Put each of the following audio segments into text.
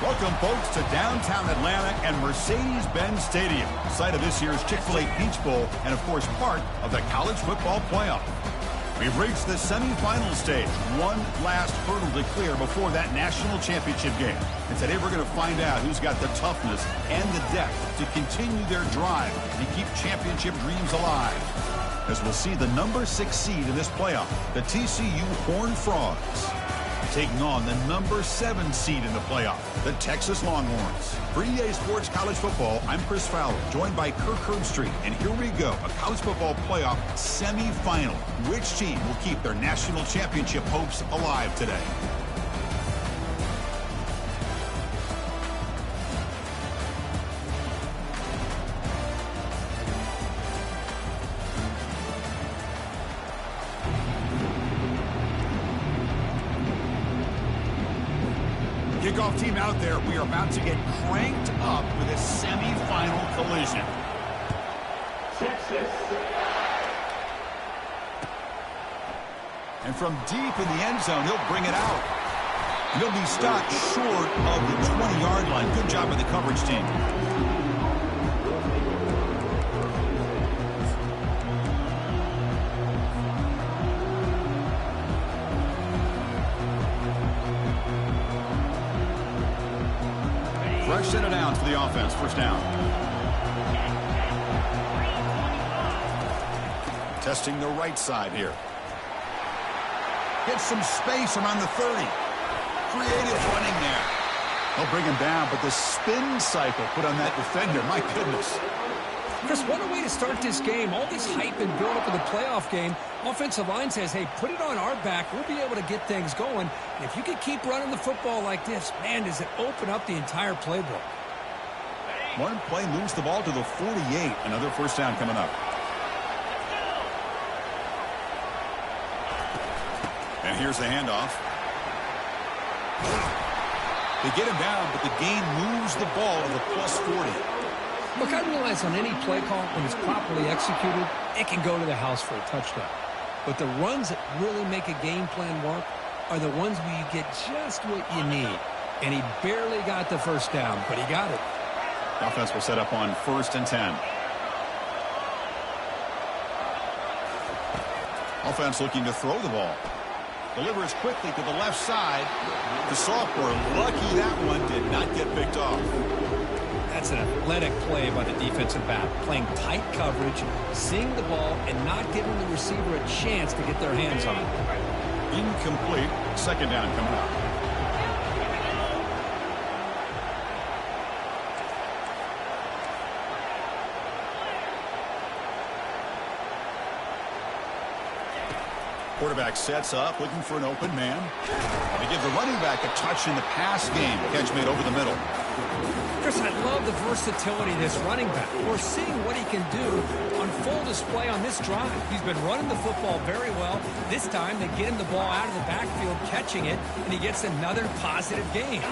Welcome, folks, to downtown Atlanta and Mercedes-Benz Stadium, site of this year's Chick-fil-A Peach Bowl and, of course, part of the college football playoff. We've reached the semifinal stage, one last hurdle to clear before that national championship game. And today we're going to find out who's got the toughness and the depth to continue their drive and keep championship dreams alive. As we'll see the number 6 seed in this playoff, the TCU Horned Frogs, taking on the number 7 seed in the playoff, the Texas Longhorns. For EA Sports College Football, I'm Chris Fowler, joined by Kirk Herbstreit. And here we go, a college football playoff semifinal. Which team will keep their national championship hopes alive today? Kickoff team out there. We are about to get cranked up with a semifinal collision. Texas. And from deep in the end zone, he'll bring it out. He'll be stopped short of the 20-yard line. Good job by the coverage team. Fresh set of downs for the offense. First down. Testing the right side here. Gets some space around the 30. Creative running there. They'll bring him down, but the spin cycle put on that defender, my goodness. Chris, what a way to start this game. All this hype and build-up of the playoff game. Offensive line says, hey, put it on our back. We'll be able to get things going. And if you can keep running the football like this, man, does it open up the entire playbook. One play moves the ball to the 48. Another first down coming up. And here's the handoff. They get him down, but the gain moves the ball to the plus 40. Look, I realize on any play call, when it's properly executed, it can go to the house for a touchdown. But the runs that really make a game plan work are the ones where you get just what you need. And he barely got the first down, but he got it. The offense will set up on 1st and 10. Offense looking to throw the ball. Delivers quickly to the left side. The sophomore, lucky that one did not get picked off. That's an athletic play by the defensive back, playing tight coverage, seeing the ball, and not giving the receiver a chance to get their hands on it. Incomplete. Second down coming up. Quarterback sets up, looking for an open man. They give the running back a touch in the pass game. Catch made over the middle. Chris, I love the versatility of this running back. We're seeing what he can do on full display on this drive. He's been running the football very well. This time, they get him the ball out of the backfield, catching it, and he gets another positive gain.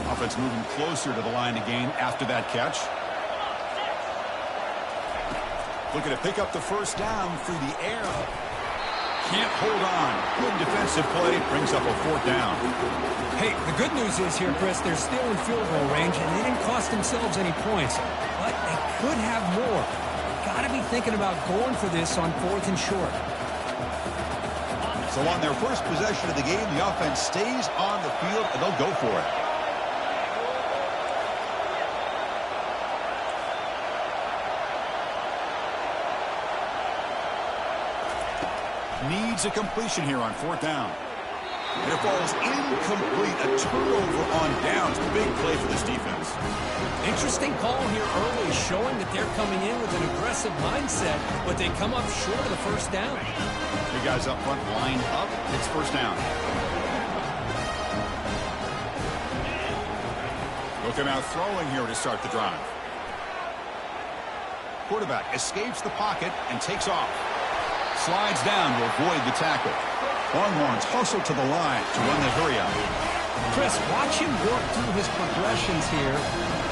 Offense moving closer to the line to gain after that catch. Looking to pick up the first down through the air. Can't hold on. Good defensive play. Brings up a 4th down. Hey, the good news is here, Chris, they're still in field goal range, and they didn't cost themselves any points. But they could have more. Got to be thinking about going for this on 4th and short. So on their first possession of the game, the offense stays on the field, and they'll go for it. Needs a completion here on 4th down. And it falls incomplete. A turnover on downs. Big play for this defense. Interesting call here early, showing that they're coming in with an aggressive mindset, but they come up short of the first down. The guys up front line up. It's first down. Look him out throwing here to start the drive. Quarterback escapes the pocket and takes off. Slides down to avoid the tackle. Longhorns hustle to the line to run the hurry out. Chris, watch him work through his progressions here.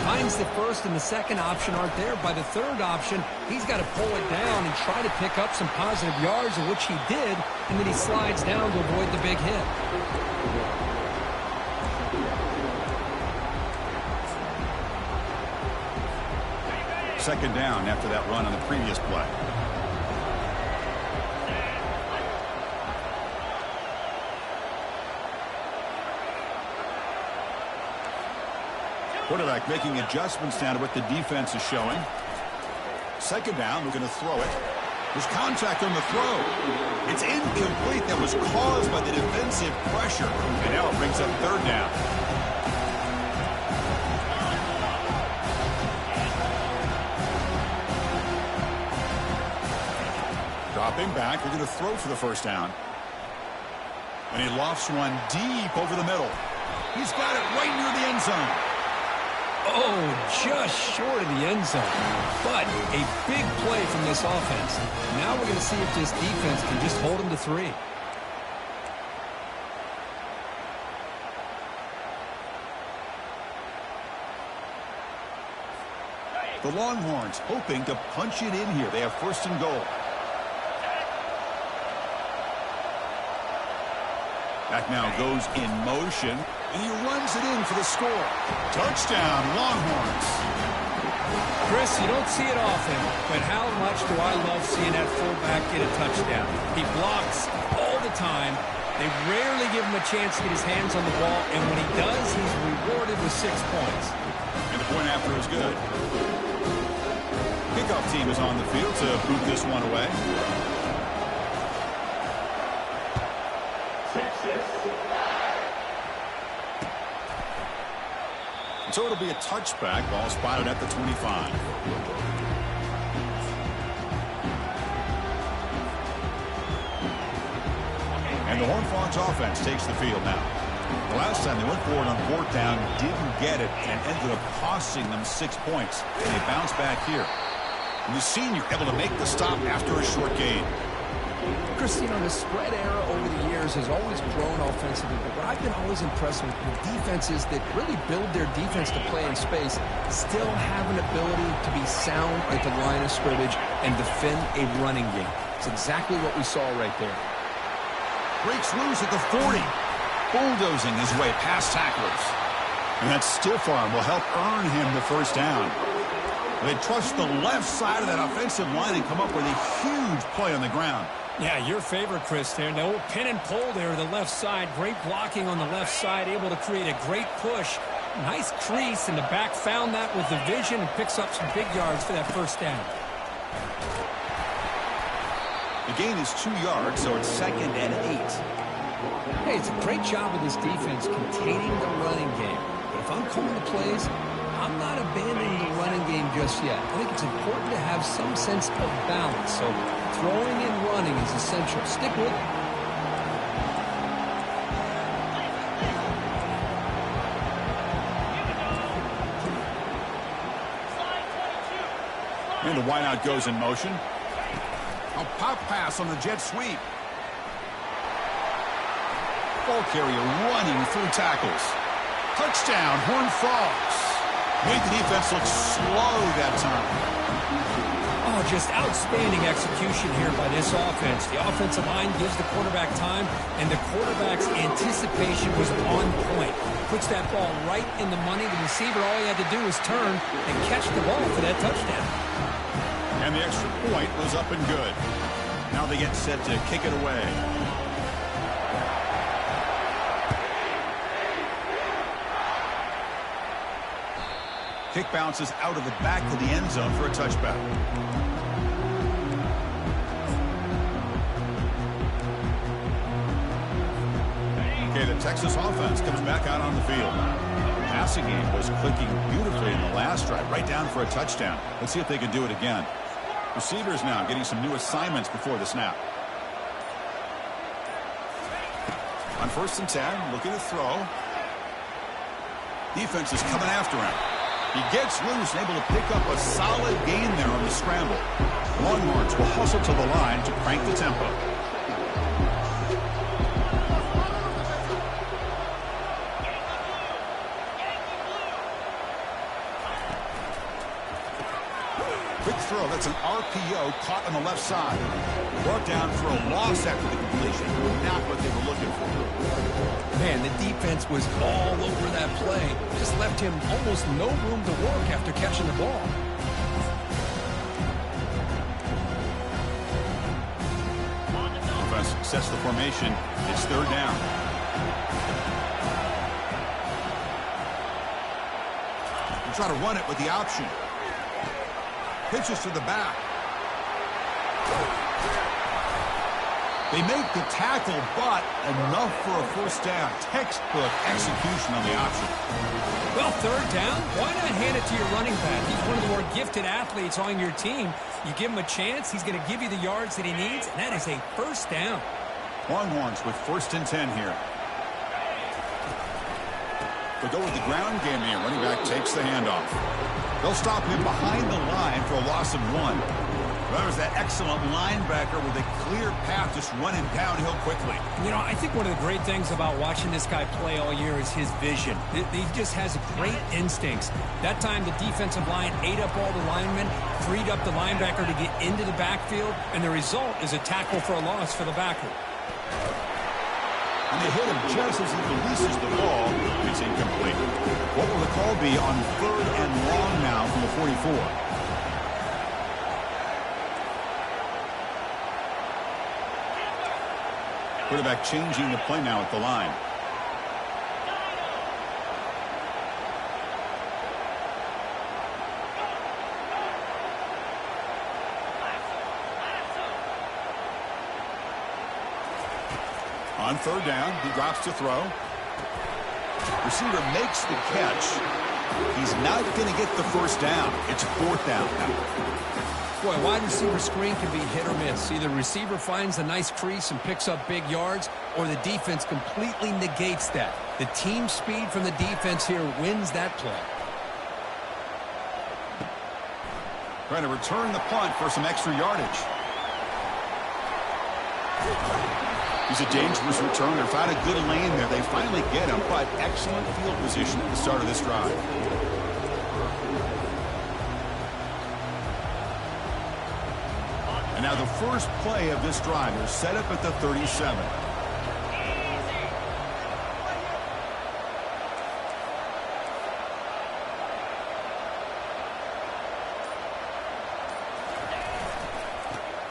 Finds the first and the second option aren't there. By the third option, he's got to pull it down and try to pick up some positive yards, of which he did, and then he slides down to avoid the big hit. Second down after that run on the previous play. Quarterback making adjustments now to what the defense is showing. Second down, we're going to throw it. There's contact on the throw. It's incomplete. That was caused by the defensive pressure. And now it brings up third down. Dropping back, we're going to throw for the first down. And he lofts one deep over the middle. He's got it right near the end zone. Oh, just short of the end zone. But a big play from this offense. Now we're going to see if this defense can just hold them to 3. The Longhorns hoping to punch it in here. They have first and goal. Back now goes in motion, and he runs it in for the score. Touchdown, Longhorns. Chris, you don't see it often, but how much do I love seeing that fullback get a touchdown? He blocks all the time. They rarely give him a chance to get his hands on the ball, and when he does, he's rewarded with 6 points. And the point after is good. Kickoff team is on the field to boot this one away. So it'll be a touchback. Ball spotted at the 25. And the Horned Frogs offense takes the field now. The last time they went forward on fourth down, didn't get it, and ended up costing them 6 points. And they bounce back here. And the senior able to make the stop after a short gain. Chris, the spread era over the years has always grown offensively, but what I've been always impressed with defenses that really build their defense to play in space still have an ability to be sound at the line of scrimmage and defend a running game. It's exactly what we saw right there. Breaks loose at the 40. Bulldozing his way past tacklers. And that stiff arm will help earn him the first down. They trust the left side of that offensive line and come up with a huge play on the ground. Yeah, your favorite, Chris, there. The old pin and pull there to the left side. Great blocking on the left side, able to create a great push. Nice crease, and the back found that with the vision and picks up some big yards for that first down. The gain is 2 yards, so it's second and 8. Hey, it's a great job of this defense containing the running game. But if I'm calling the plays, I'm not abandoning the running game just yet. I think it's important to have some sense of balance. So throwing and running is essential. Stick with it. And the wideout goes in motion. A pop pass on the jet sweep. Ball carrier running through tackles. Touchdown, Horned Frogs. Made the defense look slow that time. Oh, just outstanding execution here by this offense. The offensive line gives the quarterback time, and the quarterback's anticipation was on point. Puts that ball right in the money. The receiver, all he had to do was turn and catch the ball for that touchdown. And the extra point was up and good. Now they get set to kick it away. Kick bounces out of the back of the end zone for a touchback. Okay, the Texas offense comes back out on the field. The passing game was clicking beautifully in the last drive, right down for a touchdown. Let's see if they can do it again. Receivers now getting some new assignments before the snap. On 1st and 10, looking to throw. Defense is coming after him. He gets loose and able to pick up a solid gain there on the scramble. Longhorns will hustle to the line to crank the tempo. Quick throw. That's an RPO caught on the left side. Brought down for a loss after the completion. Not what they were looking for. Man, the defense was all over that play. Just left him almost no room to work after catching the ball. Sets the formation. It's third down. They try to run it with the option. Pitches to the back. They make the tackle, but enough for a first down. Textbook execution on the option. Well, third down, why not hand it to your running back? He's one of the more gifted athletes on your team. You give him a chance, he's going to give you the yards that he needs, and that is a first down. Longhorns with 1st and 10 here. They go with the ground game here. Running back takes the handoff. They'll stop him behind the line for a loss of 1. Well, there's that excellent linebacker with a clear path just running downhill quickly. You know, I think one of the great things about watching this guy play all year is his vision. He just has great instincts. That time the defensive line ate up all the linemen, freed up the linebacker to get into the backfield, and the result is a tackle for a loss for the backer. And they hit him just as he releases the ball. It's incomplete. What will the call be on 3rd and long now from the 44? Quarterback changing the play now at the line. On 3rd down, he drops to throw. Receiver makes the catch. He's not going to get the first down. It's 4th down now. Boy, wide receiver screen can be hit or miss. Either receiver finds a nice crease and picks up big yards, or the defense completely negates that. The team speed from the defense here wins that play. Trying to return the punt for some extra yardage. He's a dangerous returner. Found a good lane there. They finally get him, but excellent field position at the start of this drive. And now the first play of this drive is set up at the 37.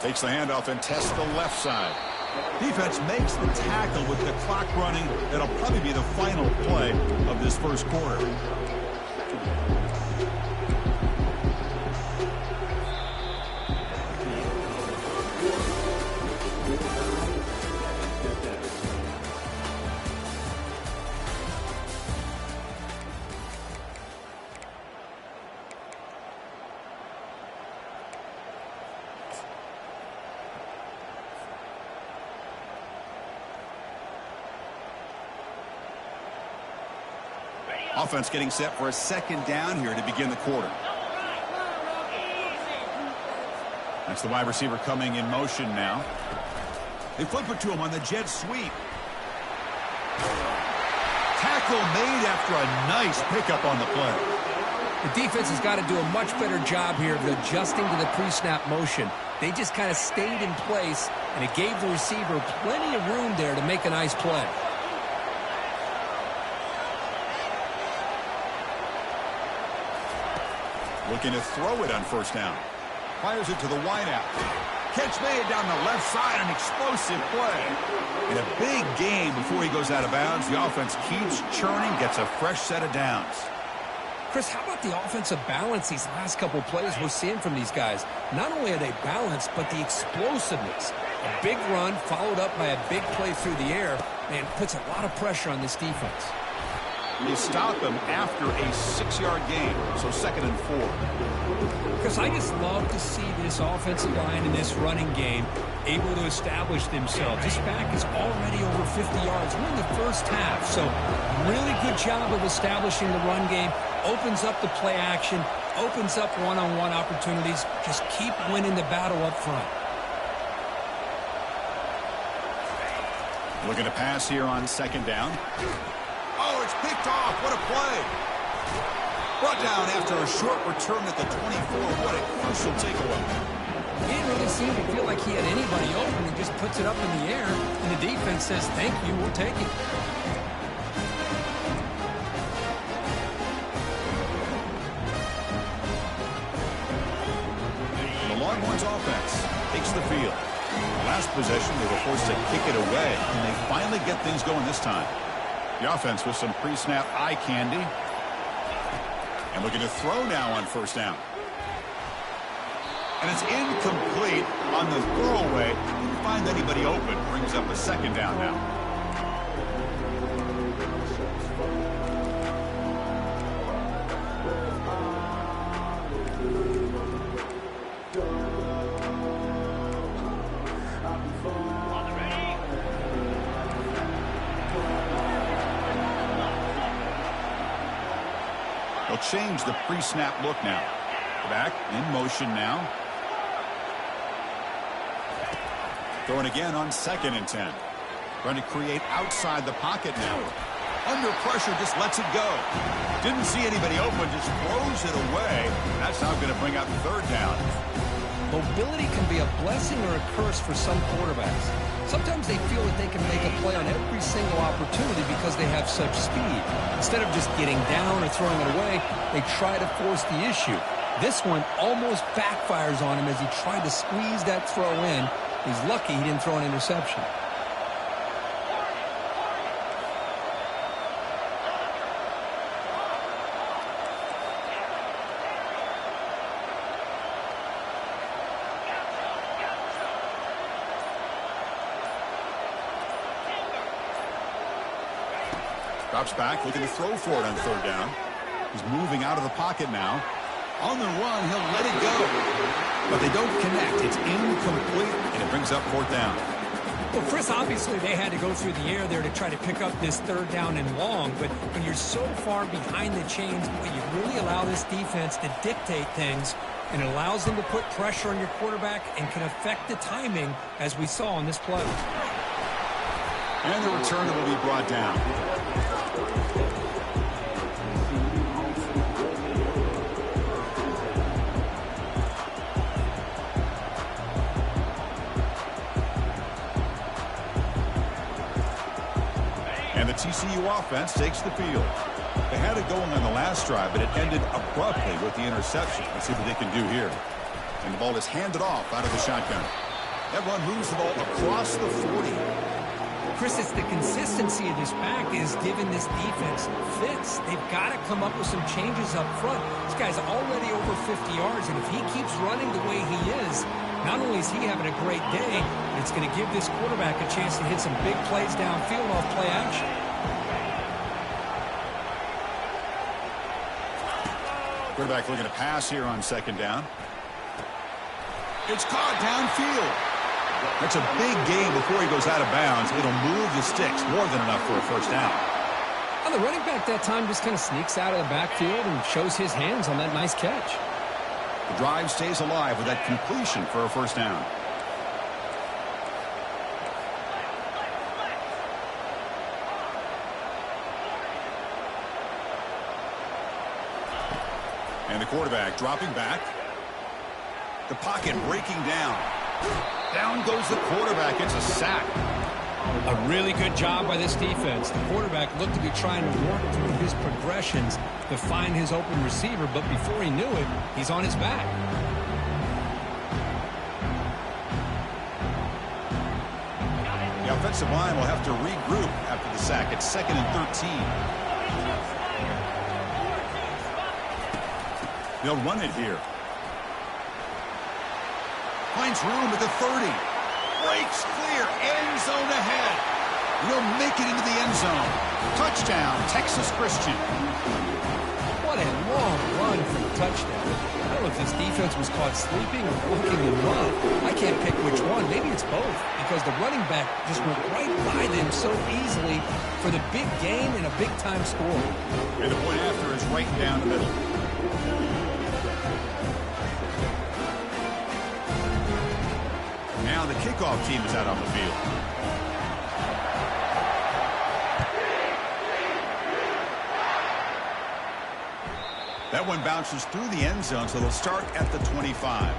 Takes the handoff and tests the left side. Defense makes the tackle with the clock running. That'll probably be the final play of this first quarter. Offense getting set for a 2nd down here to begin the quarter. That's the wide receiver coming in motion now. They flip it to him on the jet sweep. Tackle made after a nice pickup on the play. The defense has got to do a much better job here of adjusting to the pre-snap motion. They just kind of stayed in place, and it gave the receiver plenty of room there to make a nice play. Looking to throw it on 1st down. Fires it to the wideout. Catch made down the left side, an explosive play. In a big game before he goes out of bounds, the offense keeps churning, gets a fresh set of downs. Chris, how about the offensive balance these last couple plays we're seeing from these guys? Not only are they balanced, but the explosiveness. A big run followed up by a big play through the air, man, puts a lot of pressure on this defense. They stop him after a 6-yard gain, so 2nd and 4. Because I just love to see this offensive line in this running game able to establish themselves. This back is already over 50 yards. We're in the first half, so really good job of establishing the run game. Opens up the play action, opens up one-on-one opportunities. Just keep winning the battle up front. Looking to pass here on 2nd down. Oh, it's picked off. What a play. Brought down after a short return at the 24. What a crucial takeaway. He didn't really seem to feel like he had anybody open. He just puts it up in the air, and the defense says, thank you, we'll take it. The Longhorns offense takes the field. last possession, they were forced to kick it away, and they finally get things going this time. The offense with some pre-snap eye candy. And looking to throw now on first down. And it's incomplete on the throwaway. Didn't find anybody open. Brings up a second down now. They'll change the pre-snap look now. Back in motion now. Throwing again on 2nd and 10. Trying to create outside the pocket now. Under pressure, just lets it go. Didn't see anybody open, just throws it away. That's now going to bring out 3rd down. Mobility can be a blessing or a curse for some quarterbacks. Sometimes they feel that they can make a play on every single opportunity because they have such speed. Instead of just getting down or throwing it away, they try to force the issue. This one almost backfires on him as he tried to squeeze that throw in. He's lucky he didn't throw an interception. Drops back, looking to throw for it on 3rd down. He's moving out of the pocket now. On the run, he'll let it go. But they don't connect. It's incomplete, and it brings up 4th down. Well, Chris, obviously they had to go through the air there to try to pick up this 3rd down and long. But when you're so far behind the chains, you really allow this defense to dictate things. And it allows them to put pressure on your quarterback and can affect the timing, as we saw on this play. And the returner will be brought down. And the TCU offense takes the field. They had it going on the last drive, but it ended abruptly with the interception. Let's see what they can do here. And the ball is handed off out of the shotgun. That run moves the ball across the 40. Chris, it's the consistency of this back is giving this defense fits. They've got to come up with some changes up front. This guy's already over 50 yards, and if he keeps running the way he is, not only is he having a great day, but it's going to give this quarterback a chance to hit some big plays downfield off play action. Quarterback looking to pass here on 2nd down. It's caught downfield. That's a big gain before he goes out of bounds. It'll move the sticks more than enough for a 1st down. Well, the running back that time just kind of sneaks out of the backfield and shows his hands on that nice catch. The drive stays alive with that completion for a 1st down. And the quarterback dropping back. The pocket breaking down. Down goes the quarterback. It's a sack. A really good job by this defense. The quarterback looked to be trying to work through his progressions to find his open receiver, but before he knew it, he's on his back. The offensive line will have to regroup after the sack. It's 2nd and 13. They'll run it here. Finds room at the 30. Breaks clear. End zone ahead. He'll make it into the end zone. Touchdown, Texas Christian. What a long run for the touchdown. I don't know if this defense was caught sleeping or looking to run. I can't pick which one. Maybe it's both, because the running back just went right by them so easily for the big gain and a big-time score. And the point after is right down the middle. Now the kickoff team is out on the field. That one bounces through the end zone, so they'll start at the 25.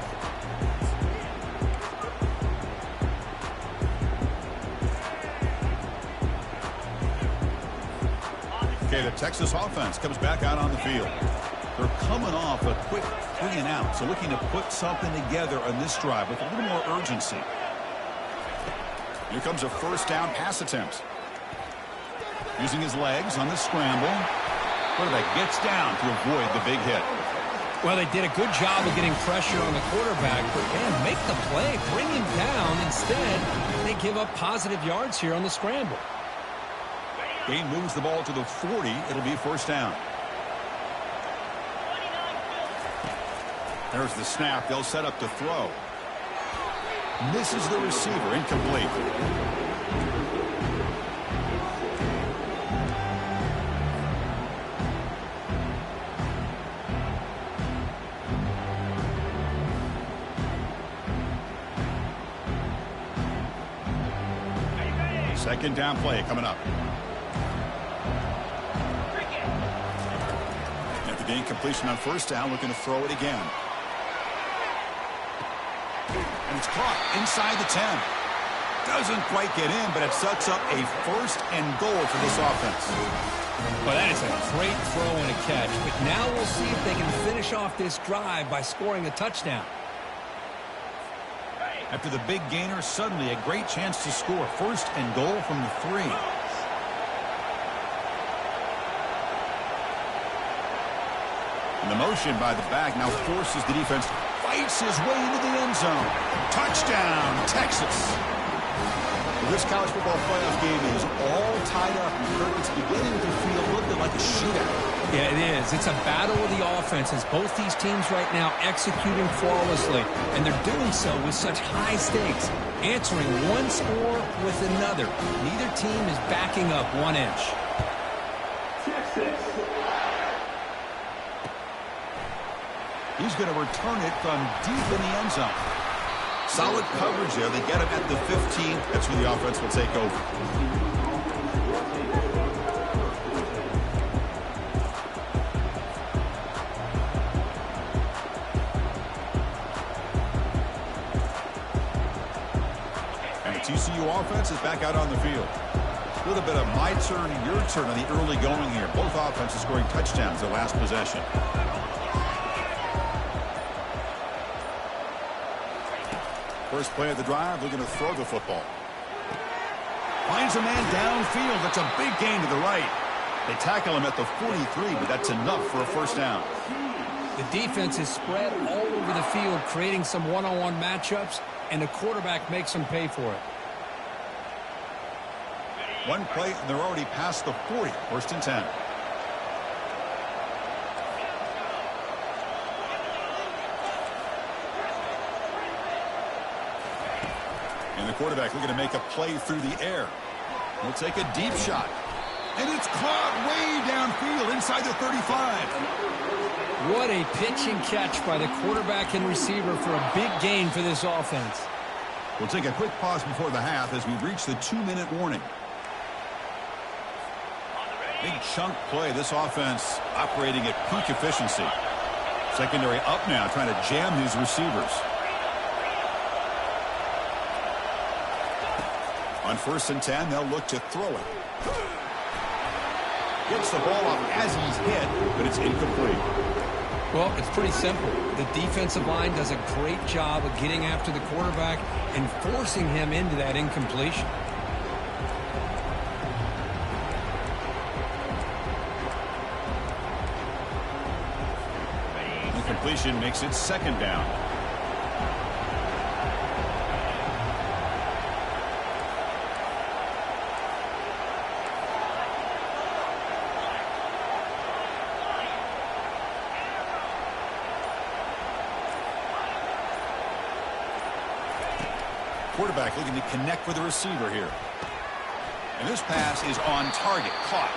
Okay, the Texas offense comes back out on the field. They're coming off a quick 3 and out, so looking to put something together on this drive with a little more urgency. Here comes a first down pass attempt. Using his legs on the scramble. Quarterback gets down to avoid the big hit. Well, they did a good job of getting pressure on the quarterback, but man, make the play, bring him down. Instead, they give up positive yards here on the scramble. Gain moves the ball to the 40. It'll be first down. There's the snap. They'll set up to throw. Misses the receiver. Incomplete. Second down play coming up. After the incompletion on first down, looking to throw it again. And it's caught inside the 10. Doesn't quite get in, but it sets up a first and goal for this offense. Well, that is a great throw and a catch. But now we'll see if they can finish off this drive by scoring a touchdown. After the big gainer, suddenly a great chance to score. First and goal from the 3. And the motion by the back now forces the defense. Fights his way into the end zone. Touchdown, Texas. Well, this college football playoff game is all tied up. And Kirk, it's beginning to feel a little bit like a shootout. Yeah, it is. It's a battle of the offenses. Both these teams right now executing flawlessly, and they're doing so with such high stakes, answering one score with another. Neither team is backing up 1 inch. He's going to return it from deep in the end zone. Solid coverage there. They get him at the 15. That's where the offense will take over. TCU offense is back out on the field. A little bit of my turn, your turn on the early going here. Both offenses scoring touchdowns the last possession. First play of the drive, looking to throw the football. Finds a man downfield. That's a big gain to the right. They tackle him at the 43, but that's enough for a first down. The defense is spread all over the field, creating some one-on-one matchups, and the quarterback makes them pay for it. One play, and they're already past the 40. First and 10. And the quarterback looking to make a play through the air. He'll take a deep shot. And it's caught way downfield inside the 35. What a pitch and catch by the quarterback and receiver for a big gain for this offense. We'll take a quick pause before the half as we reach the 2-minute warning. Big chunk play. This offense operating at peak efficiency. Secondary up now, trying to jam these receivers. On first and 10, they'll look to throw it. Gets the ball up as he's hit, but it's incomplete. Well, it's pretty simple. The defensive line does a great job of getting after the quarterback and forcing him into that incompletion. Incompletion makes it second down. Quarterback looking to connect with the receiver here. And this pass is on target. Caught.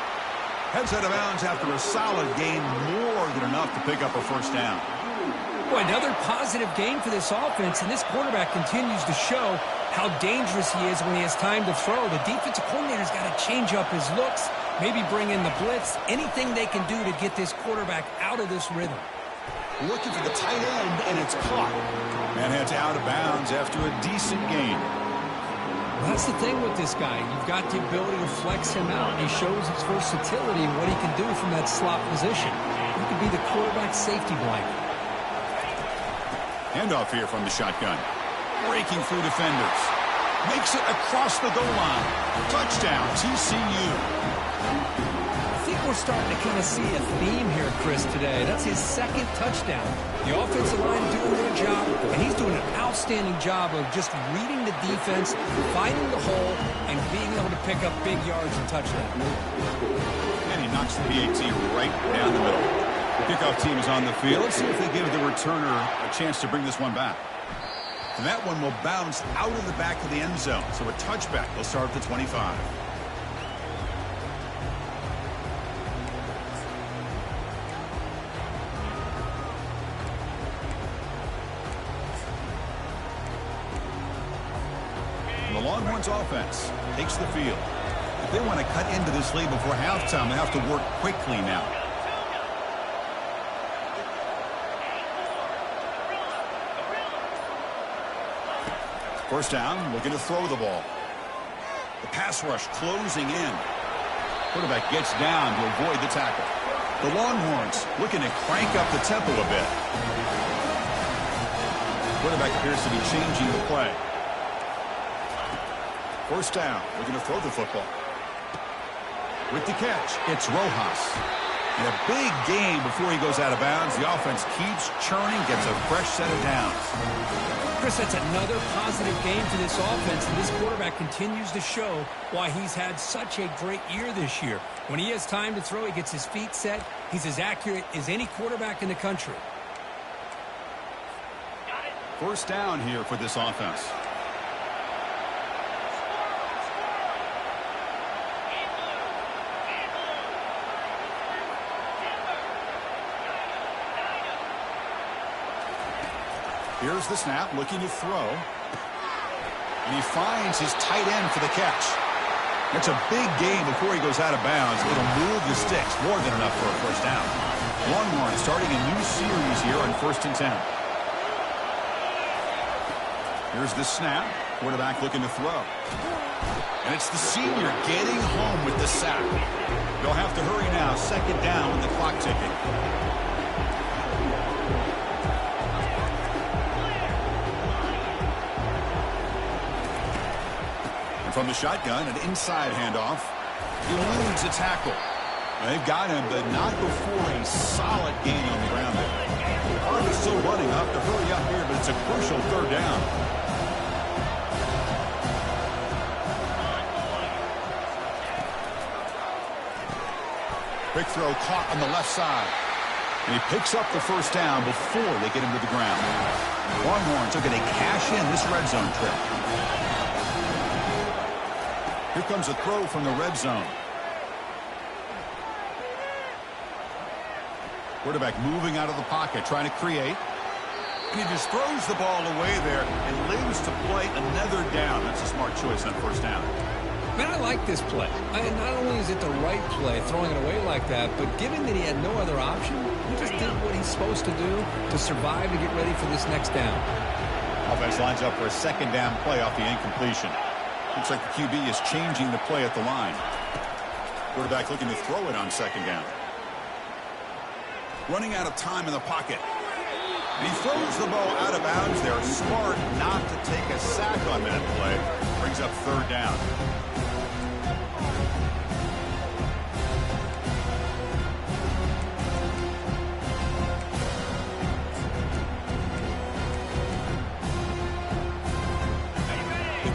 Heads out of bounds after a solid gain, more than enough to pick up a first down. Boy, another positive gain for this offense, and this quarterback continues to show how dangerous he is when he has time to throw. The defensive coordinator's got to change up his looks, maybe bring in the blitz, anything they can do to get this quarterback out of this rhythm. Looking for the tight end, and it's caught. Man heads out of bounds after a decent gain. Well, that's the thing with this guy. You've got the ability to flex him out, and he shows his versatility and what he can do from that slot position. He could be the quarterback's safety blanket. Handoff here from the shotgun. Breaking through defenders. Makes it across the goal line. Touchdown, TCU. I think we're starting to kind of see a theme here, Chris, today. That's his second touchdown. The offensive line doing their job, and he's doing an outstanding job of just reading the defense, finding the hole, and being able to pick up big yards and touchdowns. And he knocks the PAT right down the middle. The kickoff team is on the field. Let's see if they give the returner a chance to bring this one back. And that one will bounce out of the back of the end zone. So a touchback will start at the 25. The Longhorns offense takes the field. If they want to cut into this lead before halftime, they have to work quickly now. First down, looking to throw the ball. The pass rush closing in. Quarterback gets down to avoid the tackle. The Longhorns looking to crank up the tempo a bit. Quarterback appears to be changing the play. First down, looking to throw the football. With the catch, it's Rojas. In a big game before he goes out of bounds, the offense keeps churning, gets a fresh set of downs. Chris, that's another positive game for this offense, and this quarterback continues to show why he's had such a great year this year. When he has time to throw, he gets his feet set. He's as accurate as any quarterback in the country. First down here for this offense. Here's the snap, looking to throw. And he finds his tight end for the catch. It's a big game before he goes out of bounds. It'll move the sticks, more than enough for a first down. Longhorns starting a new series here on 1st and 10. Here's the snap. Quarterback looking to throw. And it's the senior getting home with the sack. They'll have to hurry now. 2nd down with the clock ticking. From the shotgun, an inside handoff. He eludes a tackle. They've got him, but not before a solid gain on the ground there. Clock is still running up to hurry up here, but it's a crucial 3rd down. Quick throw caught on the left side. And he picks up the first down before they get him to the ground. Longhorns are going to cash in this red zone trip. Here comes a throw from the red zone. Quarterback moving out of the pocket, trying to create. And he just throws the ball away there and lives to play another down. That's a smart choice on 1st down. Man, I like this play. Not only is it the right play, throwing it away like that, but given that he had no other option, he just did what he's supposed to do to survive and get ready for this next down. Offense lines up for a 2nd down play off the incompletion. Looks like the QB is changing the play at the line. Quarterback looking to throw it on 2nd down. Running out of time in the pocket. And he throws the ball out of bounds there. Smart not to take a sack on that play. Brings up 3rd down.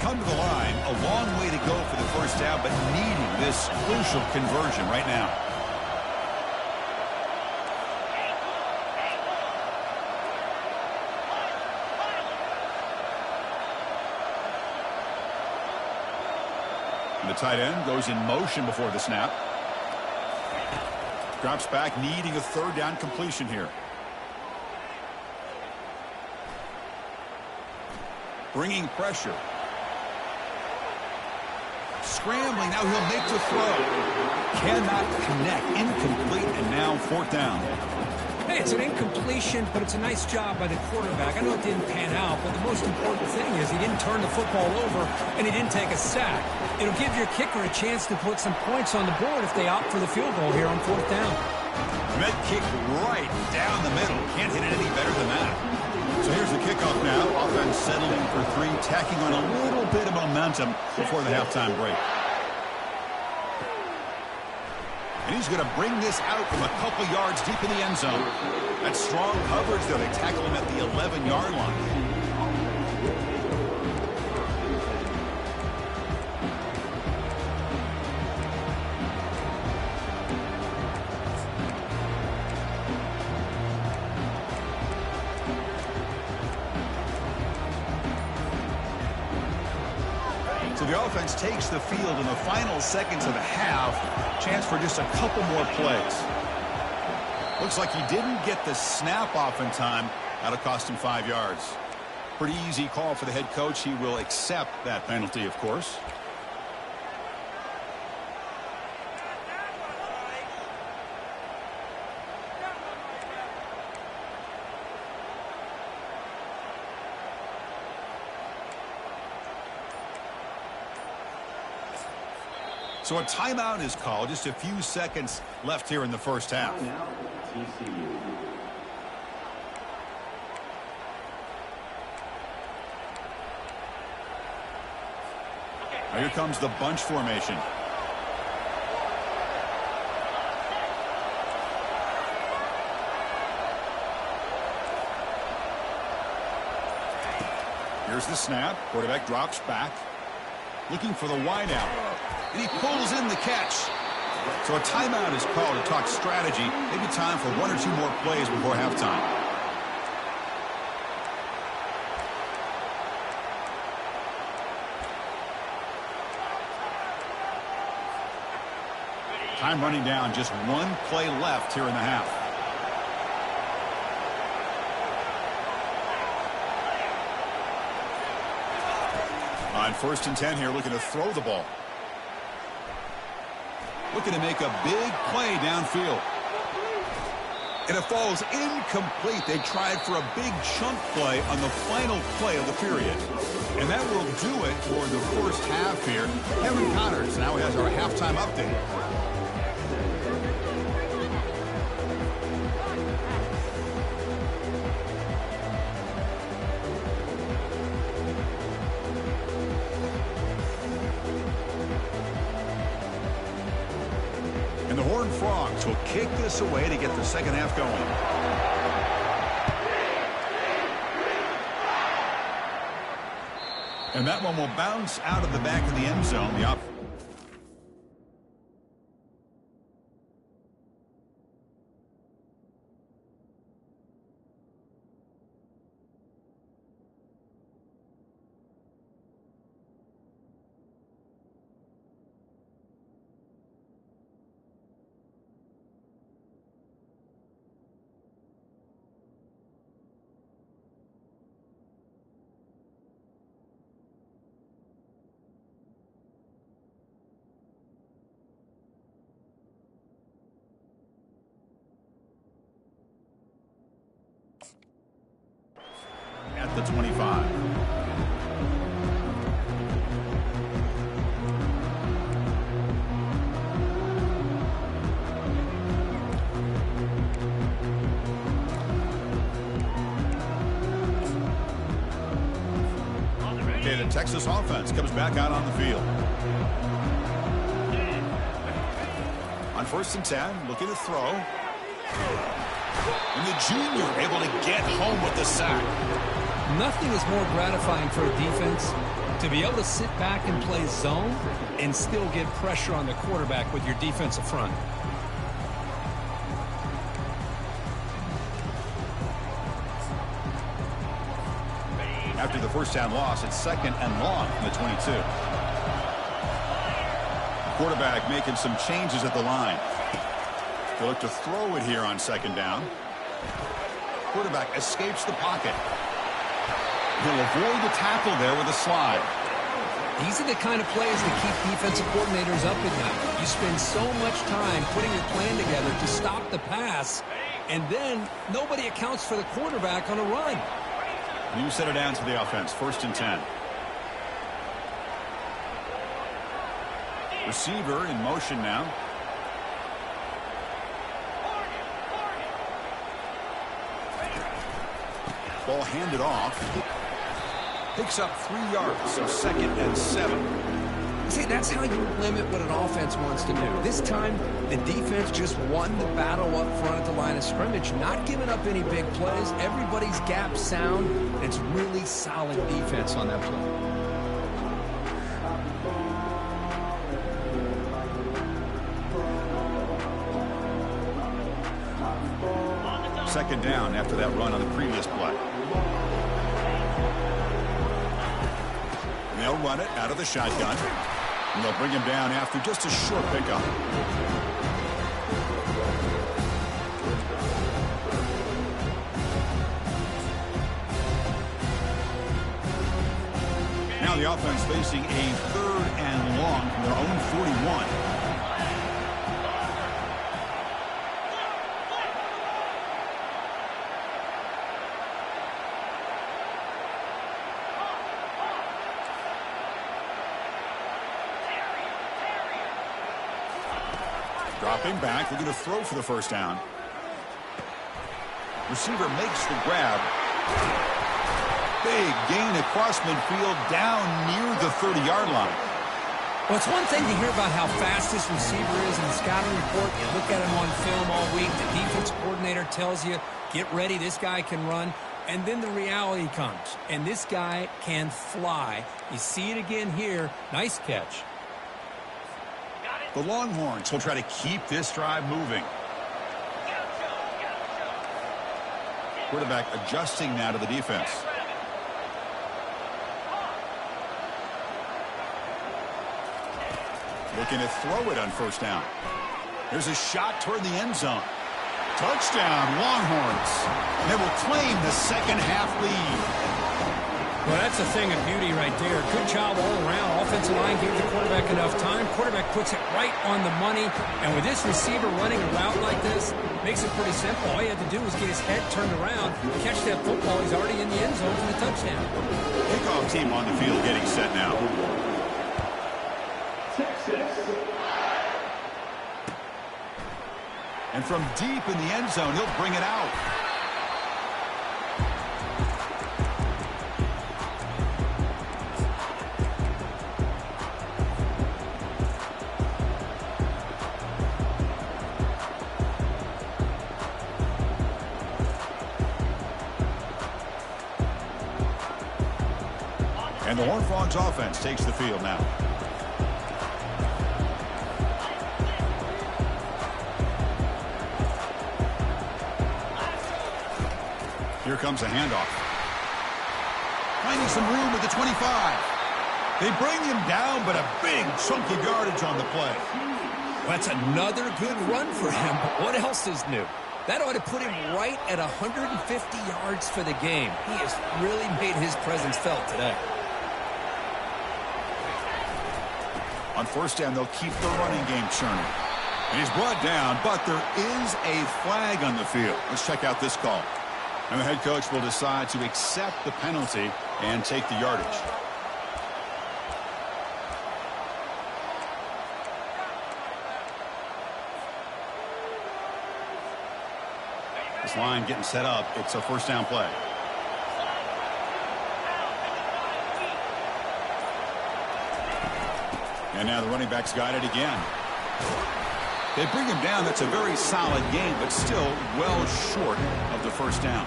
Come to the line, a long way to go for the first down, but needing this crucial conversion right now. And the tight end goes in motion before the snap. Drops back, needing a 3rd down completion here. Bringing pressure. Scrambling, now he'll make the throw. Cannot connect, incomplete, and now 4th down. Hey, it's an incompletion, but it's a nice job by the quarterback. I know it didn't pan out, but the most important thing is he didn't turn the football over and he didn't take a sack. It'll give your kicker a chance to put some points on the board if they opt for the field goal here on 4th down. Med kick right down the middle. Can't hit it any better than that. So here's the kickoff now. Offense settling for three, tacking on a little bit of momentum before the halftime break. And he's going to bring this out from a couple yards deep in the end zone. That's strong coverage, though. They tackle him at the 11-yard line. So the offense takes the field in the final seconds of the half. Chance for just a couple more plays. Looks like he didn't get the snap off in time. That'll cost him 5 yards. Pretty easy call for the head coach. He will accept that penalty, of course. So a timeout is called. Just a few seconds left here in the first half. Now here comes the bunch formation. Here's the snap. Quarterback drops back. Looking for the wideout. And he pulls in the catch. So a timeout is called to talk strategy. Maybe time for one or two more plays before halftime. Time running down. Just one play left here in the half. On 1st and 10 here, looking to throw the ball. Looking to make a big play downfield. And it falls incomplete. They tried for a big chunk play on the final play of the period. And that will do it for the first half here. Kevin Connors now has our halftime update. The Horned Frogs will kick this away to get the second half going. And that one will bounce out of the back of the end zone. At the 25. Okay, the Texas offense comes back out on the field. On 1st and 10, looking to throw. And the junior able to get home with the sack. Nothing is more gratifying for a defense to be able to sit back and play zone and still get pressure on the quarterback with your defensive front. After the first down loss, it's 2nd and long from the 22. Quarterback making some changes at the line. They'll look to throw it here on 2nd down. Quarterback escapes the pocket. He'll avoid the tackle there with a slide. These are the kind of plays that keep defensive coordinators up at night. You spend so much time putting your plan together to stop the pass, and then nobody accounts for the quarterback on a run. New center down to the offense. 1st and 10. Receiver in motion now. Ball handed off. Picks up 3 yards, so 2nd and 7. See, that's how you limit what an offense wants to do. This time, the defense just won the battle up front at the line of scrimmage, not giving up any big plays. Everybody's gap sound. It's really solid defense on that play. 2nd down after that run on the previous play. And they'll run it out of the shotgun. And they'll bring him down after just a short pickup. Now the offense facing a 3rd and long from their own 41. Dropping back, they're going to throw for the 1st down. Receiver makes the grab. Big gain across midfield down near the 30-yard line. Well, it's one thing to hear about how fast this receiver is in the scouting report. You look at him on film all week. The defense coordinator tells you, get ready, this guy can run. And then the reality comes, and this guy can fly. You see it again here. Nice catch. The Longhorns will try to keep this drive moving. Quarterback adjusting now to the defense. Looking to throw it on 1st down. There's a shot toward the end zone. Touchdown, Longhorns. They will claim the 2nd half lead. Well, that's a thing of beauty right there. Good job all around. Offensive line gave the quarterback enough time. Quarterback puts it right on the money. And with this receiver running a route like this, makes it pretty simple. All you have to do is get his head turned around, catch that football. He's already in the end zone for the touchdown. Kickoff team on the field getting set now. And from deep in the end zone, he'll bring it out. And the Horned Frogs offense takes the field now. Here comes a handoff. Finding some room at the 25. They bring him down, but a big chunk of yardage on the play. Well, that's another good run for him, but what else is new? That ought to put him right at 150 yards for the game. He has really made his presence felt today. On 1st down, they'll keep the running game churning. And he's brought down, but there is a flag on the field. Let's check out this call. And the head coach will decide to accept the penalty and take the yardage. This line getting set up. It's a 1st down play. And now the running back's got it again. They bring him down. That's a very solid game, but still well short of the 1st down.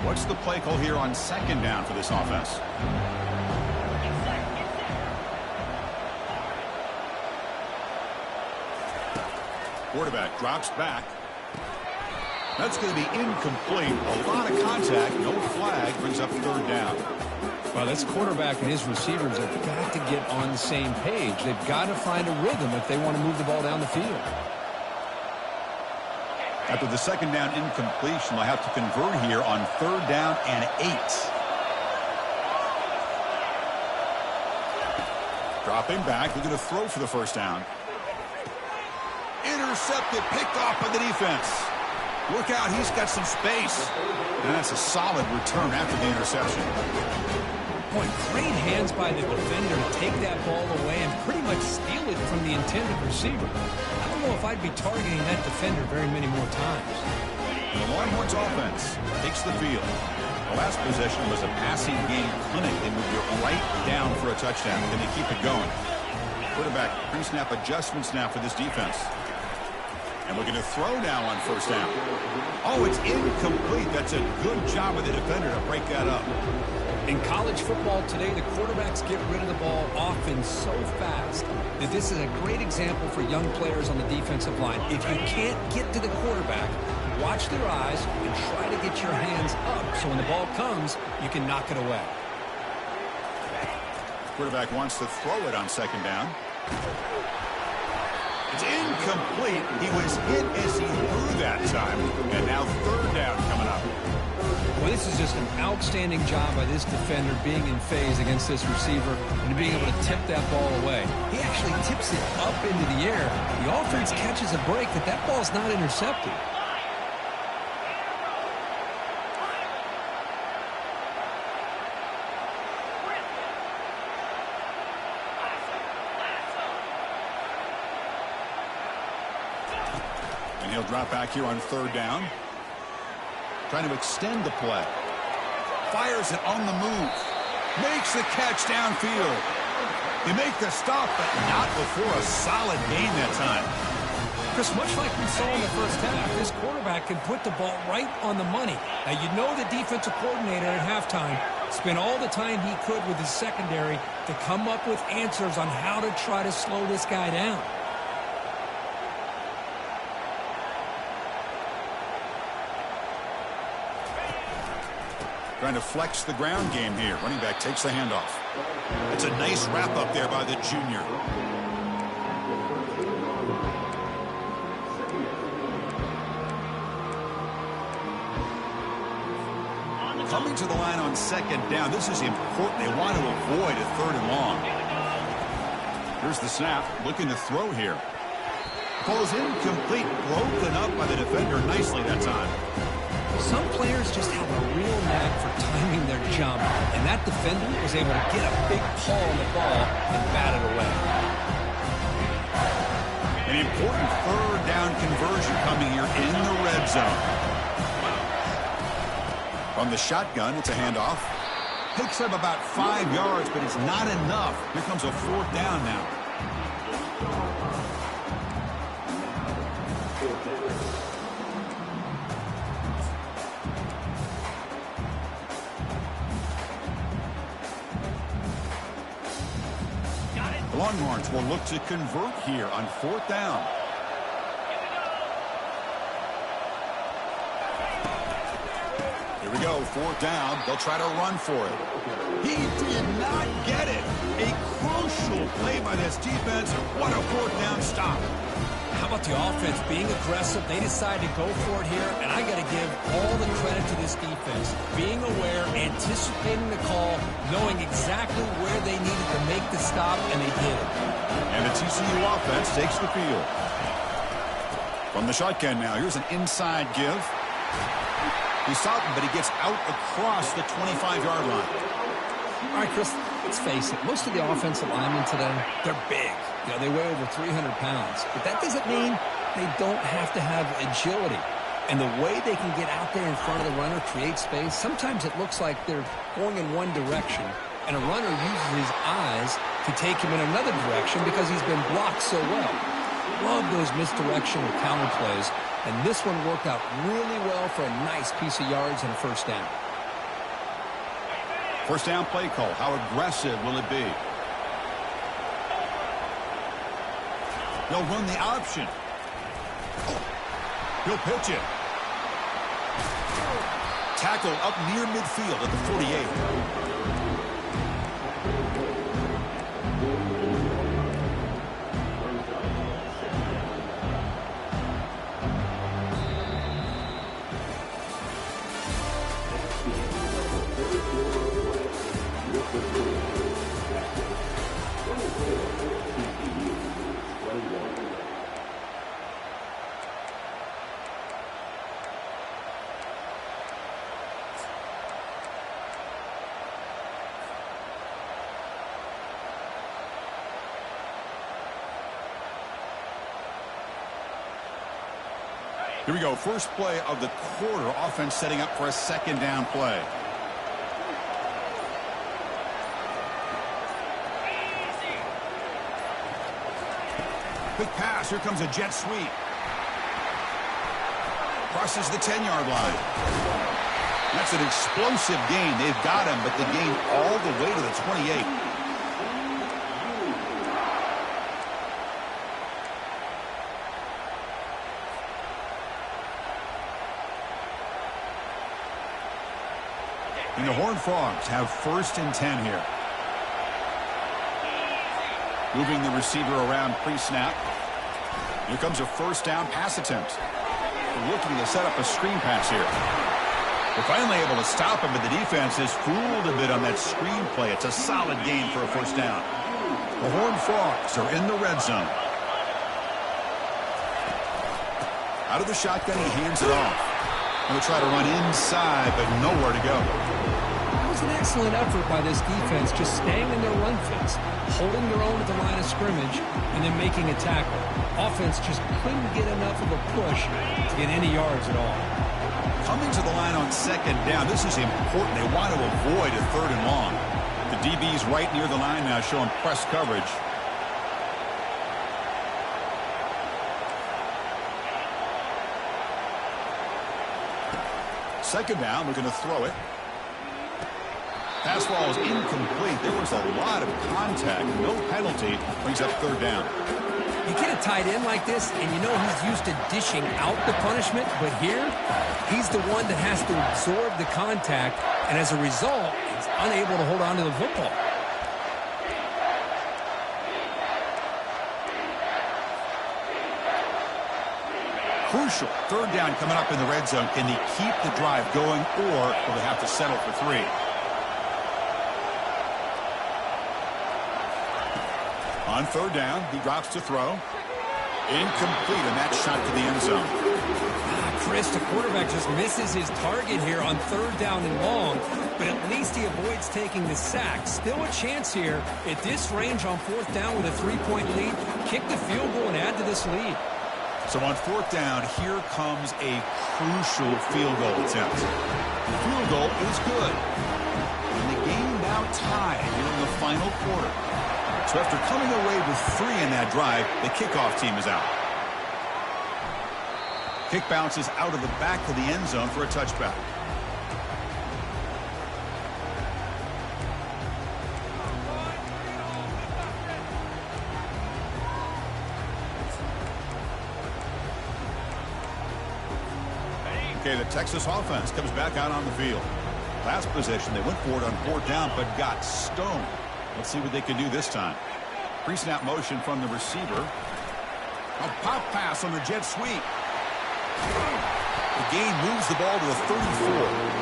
What's the play call here on 2nd down for this offense? Quarterback drops back. That's going to be incomplete. A lot of contact. No flag. Brings up 3rd down. Well, this quarterback and his receivers have got to get on the same page. They've got to find a rhythm if they want to move the ball down the field. After the 2nd down incompletion, they'll have to convert here on 3rd down and 8. Dropping back. They're going to throw for the 1st down. Intercepted, picked off by the defense. Look out, he's got some space. And that's a solid return after the interception. Boy, great hands by the defender to take that ball away and pretty much steal it from the intended receiver. I don't know if I'd be targeting that defender very many more times. The Longhorns offense takes the field. The last possession was a passing game clinic. They moved it right down for a touchdown. Can they keep it going? Quarterback pre-snap adjustments now for this defense. And looking to throw now on first down. Oh, it's incomplete. That's a good job of the defender to break that up. In college football today, the quarterbacks get rid of the ball often so fast that this is a great example for young players on the defensive line. If you can't get to the quarterback, watch their eyes and try to get your hands up so when the ball comes, you can knock it away. Quarterback wants to throw it on second down. It's incomplete. He was hit as he threw that time. And now third down coming up. Well, this is just an outstanding job by this defender being in phase against this receiver and being able to tip that ball away. He actually tips it up into the air. The offense catches a break, but that ball's not intercepted. And he'll drop back here on third down. Trying to extend the play. Fires it on the move. Makes the catch downfield. They make the stop, but not before a solid gain that time. Chris, much like we saw in the first half, this quarterback can put the ball right on the money. Now, you know the defensive coordinator at halftime spent all the time he could with his secondary to come up with answers on how to try to slow this guy down. Trying to flex the ground game here. Running back takes the handoff. That's a nice wrap up there by the junior. Coming to the line on second down. This is important. They want to avoid a third and long. Here's the snap. Looking to throw here. Ball's incomplete. Broken up by the defender nicely that time. Some players just have a real knack for timing their jump, and that defender was able to get a big paw on the ball and bat it away. An important third down conversion coming here in the red zone. From the shotgun, it's a handoff. Picks up about 5 yards, but it's not enough. Here comes a fourth down now. The Longhorns will look to convert here on fourth down. Here we go, fourth down. They'll try to run for it. He did not get it. A crucial play by this defense. What a fourth down stop. How about the offense being aggressive? They decided to go for it here, and I got to give all the credit to this defense. Being aware, anticipating the call, knowing exactly where they needed to make the stop, and they did it. And the TCU offense takes the field. From the shotgun now, here's an inside give. He stopped him, but he gets out across the 25-yard line. All right, Chris, let's face it. Most of the offensive linemen today, they're big. You know, they weigh over 300 pounds. But that doesn't mean they don't have to have agility. And the way they can get out there in front of the runner, create space, sometimes it looks like they're going in one direction, and a runner uses his eyes to take him in another direction because he's been blocked so well. Love those misdirection or counter plays, and this one worked out really well for a nice piece of yards and a first down. First down play call. How aggressive will it be? They'll run the option. He'll pitch it. Tackle up near midfield at the 48. Here we go. First play of the quarter. Offense setting up for a second down play. Quick pass. Here comes a jet sweep. Crosses the 10-yard line. That's an explosive gain. They've got him, but the gain all the way to the 28. And the Horned Frogs have 1st and 10 here. Moving the receiver around pre-snap. Here comes a first down pass attempt. They're looking to set up a screen pass here. They're finally able to stop him, but the defense is fooled a bit on that screen play. It's a solid gain for a first down. The Horned Frogs are in the red zone. Out of the shotgun, he hands it off. Going to try to run inside, but nowhere to go. It was an excellent effort by this defense, just staying in their run fence, holding their own at the line of scrimmage, and then making a tackle. Offense just couldn't get enough of a push to get any yards at all. Coming to the line on second down, this is important. They want to avoid a 3rd and long. The DB's right near the line now, showing press coverage. Second down, looking to throw it. Pass ball is incomplete. There was a lot of contact. No penalty. Brings up 3rd down. You get a tight end like this, and you know he's used to dishing out the punishment, but here, he's the one that has to absorb the contact, and as a result, he's unable to hold on to the football. Crucial. 3rd down coming up in the red zone. Can he keep the drive going, or will they have to settle for 3? On 3rd down, he drops to throw. Incomplete, and that shot to the end zone. Chris, the quarterback just misses his target here on 3rd down and long, but at least he avoids taking the sack. Still a chance here at this range on 4th down with a 3-point lead. Kick the field goal and add to this lead. So on 4th down, here comes a crucial field goal attempt. The field goal is good. And the game now tied here in the final quarter. So after coming away with 3 in that drive, the kickoff team is out. Kick bounces out of the back of the end zone for a touchback. Okay, the Texas offense comes back out on the field. Last possession, they went for it on 4th down, but got stoned. Let's see what they can do this time. Pre-snap motion from the receiver. A pop pass on the jet sweep. The gain moves the ball to the 34.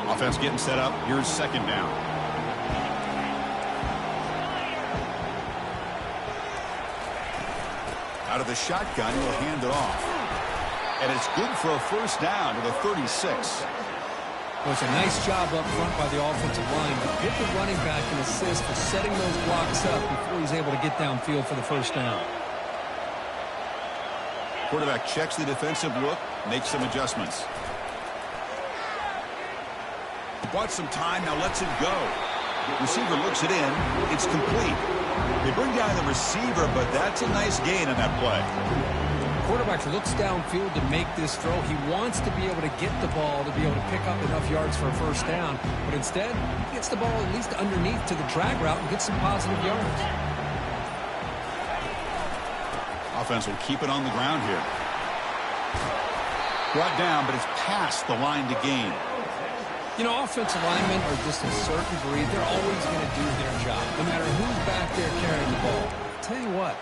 Offense getting set up. Here's 2nd down. Out of the shotgun, he'll hand it off. And it's good for a first down to the 36. Well, it's a nice job up front by the offensive line to give the running back an assist for setting those blocks up before he's able to get downfield for the first down. Quarterback checks the defensive look, makes some adjustments. Bought some time, now lets it go. Receiver looks it in. It's complete. They bring down the receiver, but that's a nice gain on that play. Quarterback looks downfield to make this throw. He wants to be able to get the ball to be able to pick up enough yards for a first down, but instead, he gets the ball at least underneath to the drag route and gets some positive yards. Offense will keep it on the ground here. Brought down, but it's past the line to gain. You know, offensive linemen are just a certain breed. They're always going to do their job, no matter who's back there carrying the ball. I'll tell you what,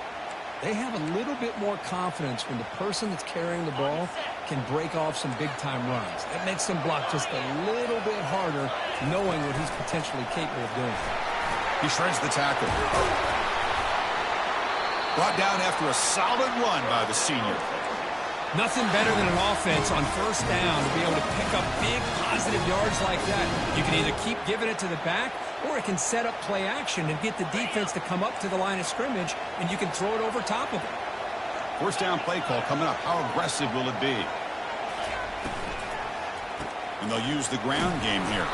they have a little bit more confidence when the person that's carrying the ball can break off some big-time runs. That makes them block just a little bit harder, knowing what he's potentially capable of doing. He shreds the tackle. Brought down after a solid run by the senior. Nothing better than an offense on first down to be able to pick up big positive yards like that. You can either keep giving it to the back, or it can set up play action and get the defense to come up to the line of scrimmage, and you can throw it over top of it. First down play call coming up. How aggressive will it be? And they'll use the ground game here.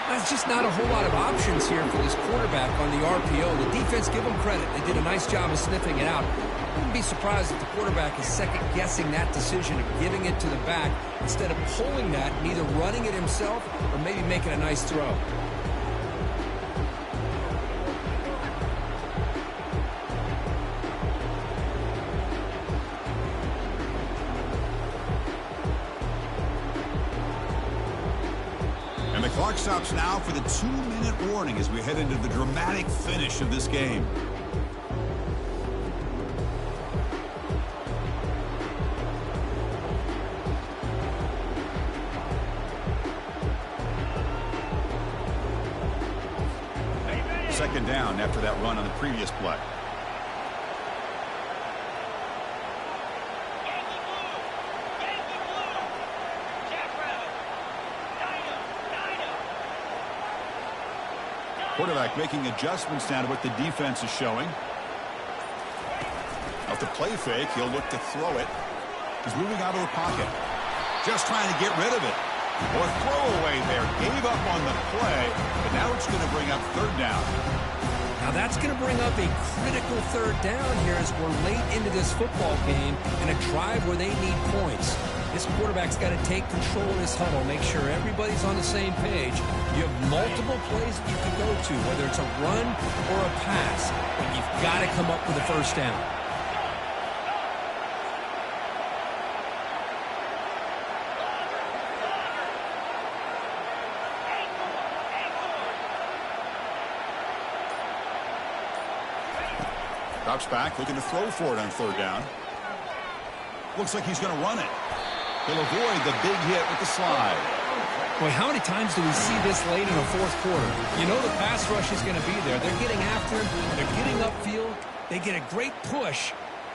There's just not a whole lot of options here for this quarterback on the RPO. The defense, give them credit. They did a nice job of sniffing it out. I wouldn't be surprised if the quarterback is second-guessing that decision of giving it to the back instead of pulling that and either running it himself or maybe making a nice throw. And the clock stops now for the 2-minute warning as we head into the dramatic finish of this game. Second down after that run on the previous play. Quarterback making adjustments down to what the defense is showing. Off the play fake, he'll look to throw it. He's moving out of the pocket. Just trying to get rid of it. Or throwaway there. Gave up on the play, but now it's going to bring up third down. Now that's going to bring up a critical third down here as we're late into this football game in a drive where they need points. This quarterback's got to take control of this huddle, make sure everybody's on the same page. You have multiple plays that you can go to, whether it's a run or a pass, but you've got to come up with a first down. Drops back, looking to throw for it on third down. Looks like he's going to run it. He'll avoid the big hit with the slide. Boy, how many times do we see this late in the fourth quarter? You know the pass rush is going to be there. They're getting after him. They're getting upfield. They get a great push.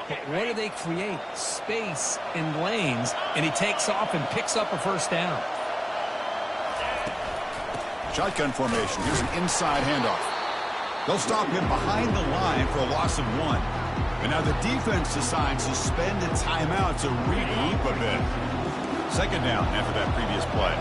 But what do they create? Space in lanes. And he takes off and picks up a first down. Shotgun formation. Here's an inside handoff. They'll stop him behind the line for a loss of 1. And now the defense decides to spend a timeout to regroup a bit. Second down after that previous play.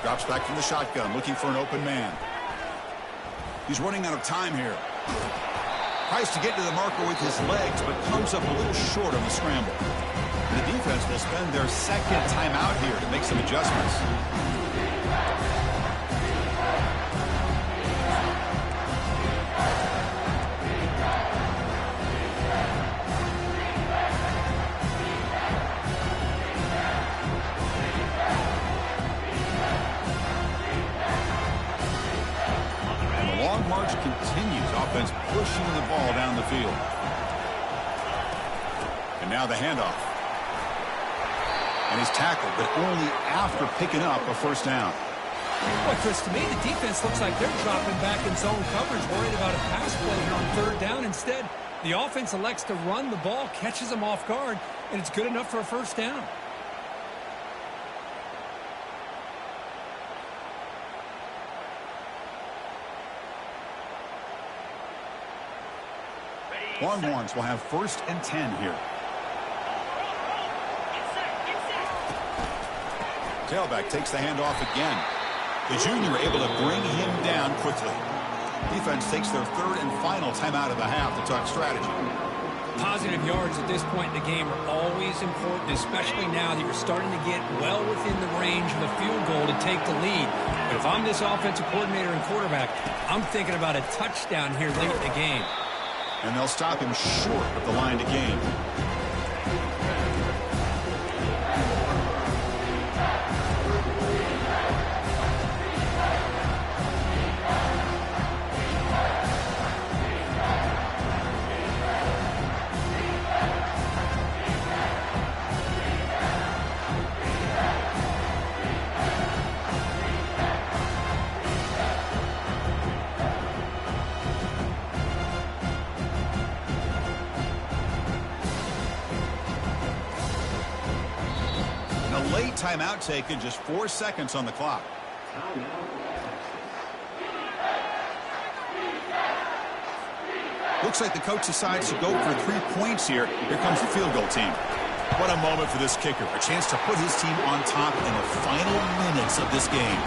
Drops back from the shotgun, looking for an open man. He's running out of time here. Tries to get to the marker with his legs, but comes up a little short on the scramble. And the defense will spend their second timeout here to make some adjustments. March continues. Offense pushing the ball down the field. And now the handoff. And he's tackled, but only after picking up a first down. Well, Chris, to me, the defense looks like they're dropping back in zone coverage, worried about a pass play here on third down. Instead, the offense elects to run the ball, catches them off guard, and it's good enough for a first down. Longhorns will have 1st and 10 here. Tailback takes the handoff again. The junior able to bring him down quickly. Defense takes their 3rd and final timeout of the half to talk strategy. Positive yards at this point in the game are always important, especially now that you're starting to get well within the range of a field goal to take the lead. But if I'm this offensive coordinator and quarterback, I'm thinking about a touchdown here late in the game. And they'll stop him short of the line to gain. timeout taken, just 4 seconds on the clock. Looks like the coach decides to go for 3 points here. Here comes the field goal team. What a moment for this kicker. A chance to put his team on top in the final minutes of this game.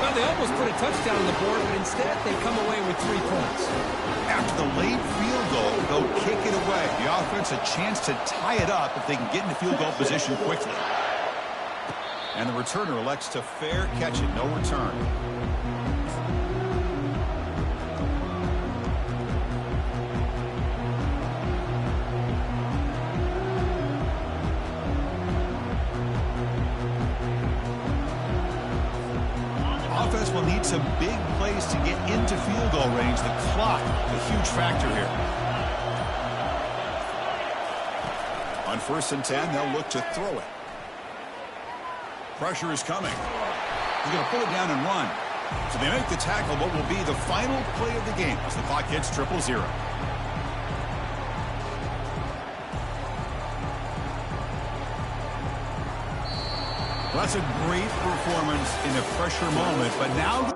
Well, they almost put a touchdown on the board, but instead they come away with 3 points. After the late field goal, they'll kick it away. The offense a chance to tie it up if they can get into field goal position quickly. And the returner elects to fair catch it. No return. Offense will need some big plays to get into field goal range. The clock, a huge factor here. On 1st and 10, they'll look to throw it. Pressure is coming. He's going to pull it down and run. So they make the tackle, what will be the final play of the game as the clock hits 0-0. Well, that's a great performance in a pressure moment, but now